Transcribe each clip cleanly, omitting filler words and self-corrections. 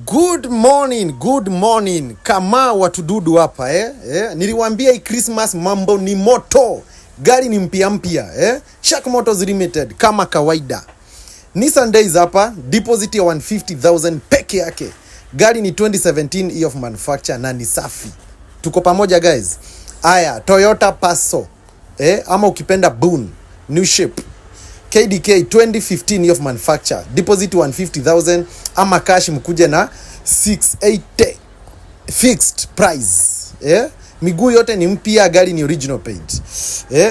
Good morning. Kama watududu hapa niliwaambia hii Christmas mambo ni moto. Gari ni mpya Shark Motors Limited kama kawaida. Nissan Days hapa, deposit ya 150,000 peke yake. Gari ni 2017 year of manufacture na ni safi. Tuko pamoja guys. Aya, Toyota Passo ama ukipenda Boon new shape. KDK 2015 year of manufacture, deposit 150,000 ama cash mkuje na 680 fixed price. Miguu yote ni mpya, gari ni original paint.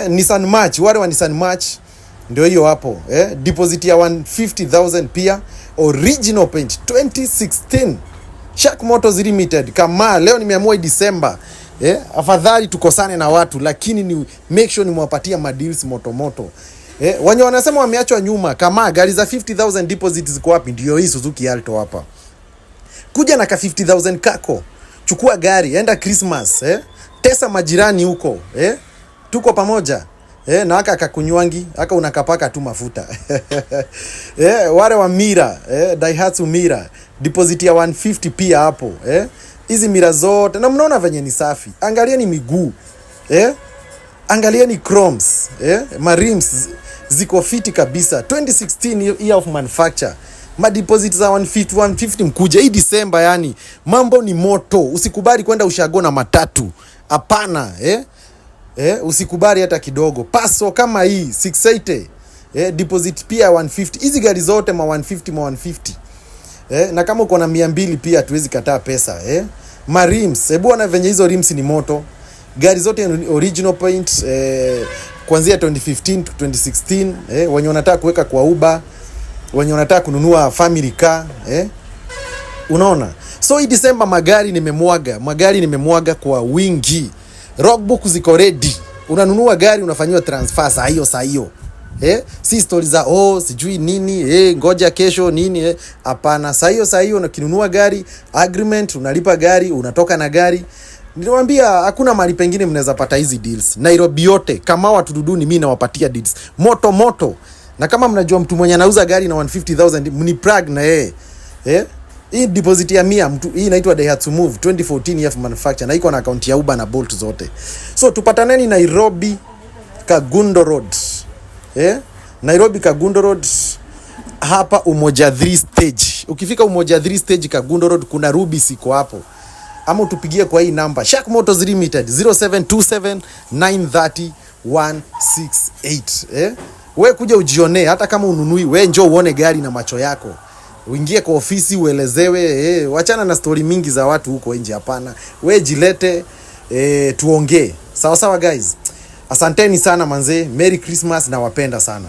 Nissan March, wale wa Nissan March ndio hiyo hapo. Deposit ya 150,000 pia, original paint 2016. Shark Motors Limited. Kama leo nimeamua December afadhali tukosane na watu, lakini ni make sure nimewapatia madeals moto. Wenye wanasema wameachwa nyuma, kama gari za 50,000 deposit ziko wapi? Ndio hii Suzuki Alto hapa. Kuja na ka 50,000 kako, chukua gari, enda Christmas tesa majirani huko tuko pamoja na haka kakunywangi haka unakapaka tu mafuta wale wa Mira Daihatsu Mira, deposit ya 150 pia hapo hizi Mira zote na mnaona venye ni safi. Angalieni miguu angalieni chromes marims ziko fiti kabisa. 2016 year of manufacture, ma deposit za 150 mkuja hii December. Yani mambo ni moto. Usikubali kwenda ushago na matatu, hapana. Usikubali hata kidogo. Passo kama hii 680 deposit pia 150. Hizi gari zote ma 150 na kama uko na 200 pia tuwezi kataa pesa marims. Hebu ona venye hizo rims ni moto. Gari zote original paint kuanzia 2015 to 2016 wenye wanataka kuweka kwa Uber, wenye wanataka kununua family car unaona. So hii December magari nimemwaga kwa wingi. Rockbook ziko ready. Unanunua gari unafanyiwa transfer saa hiyo si stories za sijui nini ngoja kesho nini hapana. Saa hiyo unakinunua gari, agreement, unalipa gari, unatoka na gari. Niliwaambia hakuna mahali pengine mnaweza pata hizi deals. Nairobi yote kama watu duduni mimi nawapatia deals moto. Na kama mnajua mtu mwenye anauza gari na 150,000 mniprag na hii deposit ya 100 mtu, hii inaitwa Daihatsu Move 2014 year of manufacture na iko na account ya Uber na Bolt zote. So tupataneni Nairobi Kagundo Road. Nairobi Kagundo Road hapa Umoja 3 stage. Ukifika Umoja 3 stage Kagundo Road kuna Ruby siko hapo. Ama utupigie kwa hii namba Shark Motors Limited 0727 930 168. We kuja ujione, hata kama ununui, we njoo uone gari na macho yako. Uingie kwa ofisi uelezewe, wachana na story mingi za watu huko nje, hapana. We jilete tuongee. Sawa guys. Asanteni sana manze. Merry Christmas na wapenda sana.